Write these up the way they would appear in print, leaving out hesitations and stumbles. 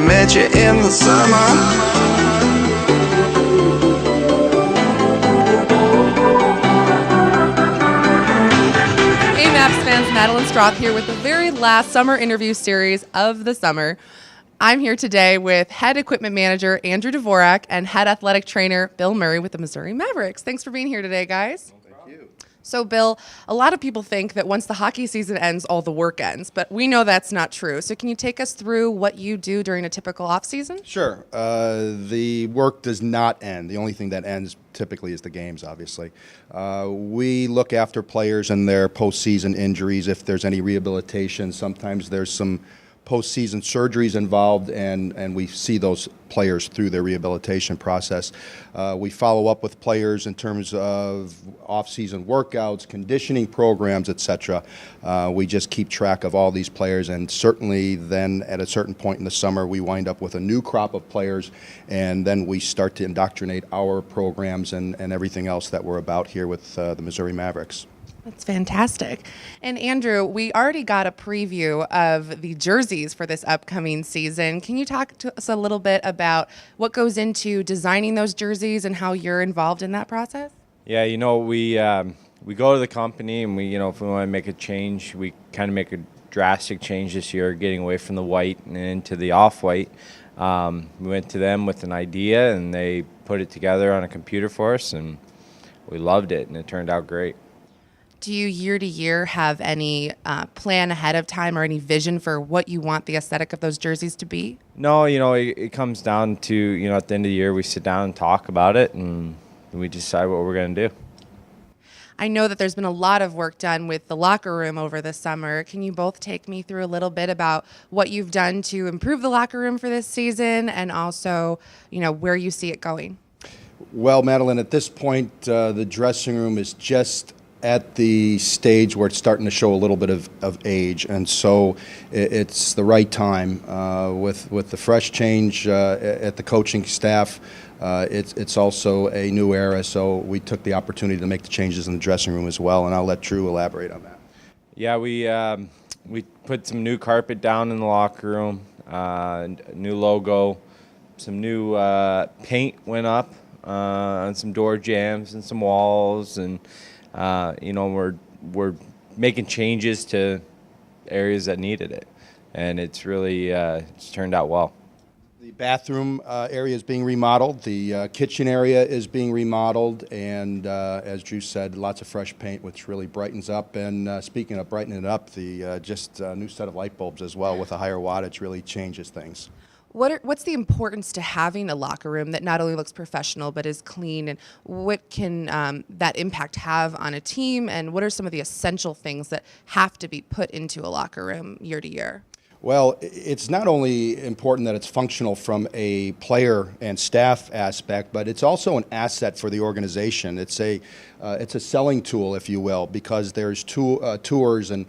met you in the summer. Mavericks fans, Madeline Stroth here with the very last summer interview series of the summer. I'm here today with head equipment manager Andrew Dvorak and head athletic trainer Bill Murray with the Missouri Mavericks. Thanks for being here today, guys. Thank you. So, Bill, a lot of people think that once the hockey season ends, all the work ends, but we know that's not true. So can you take us through what you do during a typical off-season? Sure. The work does not end. The only thing that ends typically is the games, obviously. We look after players and their postseason injuries. If there's any rehabilitation, sometimes there's some postseason surgeries involved, and we see those players through their rehabilitation process. We follow up with players in terms of off-season workouts, conditioning programs, etc. We just keep track of all these players, and certainly then at a certain point in the summer, we wind up with a new crop of players, and then we start to indoctrinate our programs and everything else that we're about here with the Missouri Mavericks. That's fantastic. And Andrew, we already got a preview of the jerseys for this upcoming season. Can you talk to us a little bit about what goes into designing those jerseys and how you're involved in that process? Yeah, we go to the company and if we want to make a change, we kind of make a drastic change this year, getting away from the white and into the off-white. We went to them with an idea and they put it together on a computer for us, and we loved it, and it turned out great. Do you year to year have any plan ahead of time or any vision for what you want the aesthetic of those jerseys to be? No, it comes down to, at the end of the year, we sit down and talk about it, and we decide what we're going to do. I know that there's been a lot of work done with the locker room over the summer. Can you both take me through a little bit about what you've done to improve the locker room for this season, and also, where you see it going? Well, Madeline, at this point, the dressing room is just at the stage where it's starting to show a little bit of age, and so it's the right time with the fresh change at the coaching staff. It's also a new era, so we took the opportunity to make the changes in the dressing room as well, and I'll let Drew elaborate on that. Yeah, we put some new carpet down in the locker room, new logo, some new paint went up on some door jambs and some walls, and we're making changes to areas that needed it, and it's really it's turned out well. The bathroom area is being remodeled. The kitchen area is being remodeled, and as Drew said, lots of fresh paint, which really brightens up. And speaking of brightening it up, the just new set of light bulbs as well with a higher wattage really changes things. What's the importance to having a locker room that not only looks professional but is clean, and what can that impact have on a team, and what are some of the essential things that have to be put into a locker room year to year? Well, it's not only important that it's functional from a player and staff aspect, but it's also an asset for the organization. It's a selling tool, if you will, because there's tours and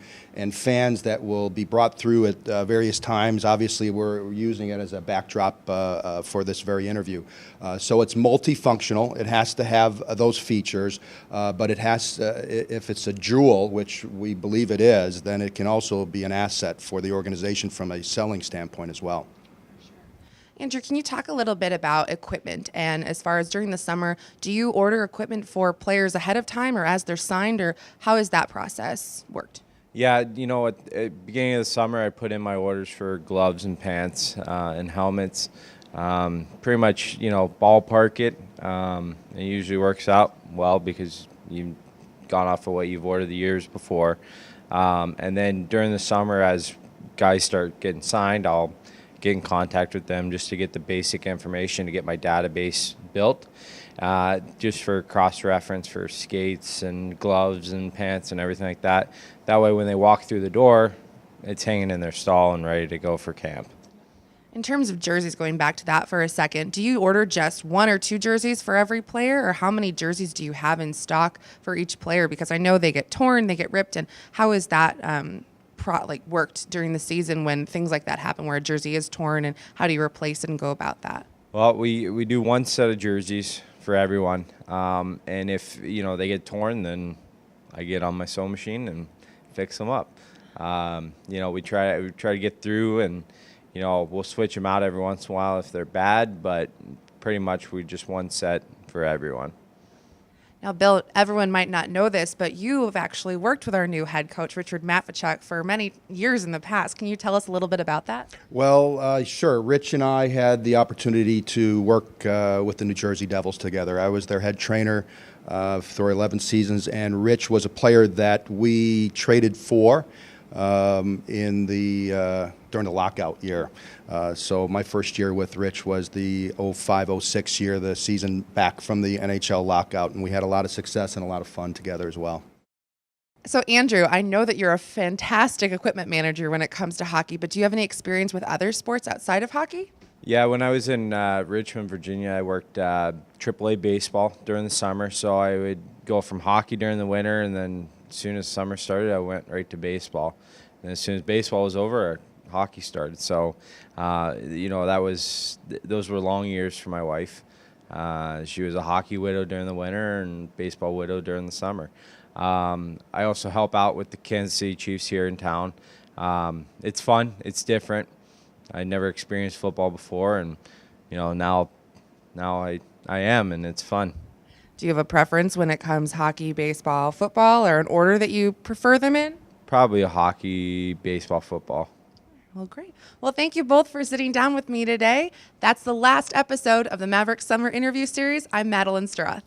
fans that will be brought through at various times. Obviously, we're using it as a backdrop for this very interview. So it's multifunctional. It has to have those features, but it has, if it's a jewel, which we believe it is, then it can also be an asset for the organization from a selling standpoint as well. Andrew, can you talk a little bit about equipment? And as far as during the summer, do you order equipment for players ahead of time or as they're signed, or how has that process worked? Yeah, at the beginning of the summer, I put in my orders for gloves and pants and helmets. Pretty much, ballpark it. It usually works out well because you've gone off of what you've ordered the years before. And then during the summer, as guys start getting signed, I'll get in contact with them just to get the basic information to get my database built, just for cross-reference for skates and gloves and pants and everything like that. That way when they walk through the door, it's hanging in their stall and ready to go for camp. In terms of jerseys, going back to that for a second, do you order just one or two jerseys for every player, or how many jerseys do you have in stock for each player? Because I know they get torn, they get ripped, and how is that worked during the season when things like that happen, where a jersey is torn, and how do you replace it and go about that? Well, we do one set of jerseys for everyone, and if they get torn, then I get on my sewing machine and fix them up. We try to get through and we'll switch them out every once in a while if they're bad, but pretty much we just one set for everyone. Now, Bill, everyone might not know this, but you have actually worked with our new head coach, Richard Matvichuk, for many years in the past. Can you tell us a little bit about that? Well, sure. Rich and I had the opportunity to work with the New Jersey Devils together. I was their head trainer for 11 seasons, and Rich was a player that we traded for during the lockout year. So my first year with Rich was the 05-06 year, the season back from the NHL lockout, and we had a lot of success and a lot of fun together as well. So, Andrew, I know that you're a fantastic equipment manager when it comes to hockey, but do you have any experience with other sports outside of hockey? Yeah, when I was in Richmond, Virginia, I worked AAA baseball during the summer. So I would go from hockey during the winter, and then as soon as summer started, I went right to baseball. And as soon as baseball was over, hockey started. So, those were long years for my wife. She was a hockey widow during the winter and baseball widow during the summer. I also help out with the Kansas City Chiefs here in town. It's fun. It's different. I never experienced football before, and now I am, and it's fun. Do you have a preference when it comes hockey, baseball, football, or an order that you prefer them in? Probably a hockey, baseball, football. Well, great. Well, thank you both for sitting down with me today. That's the last episode of the Mavericks Summer Interview Series. I'm Madeline Strath.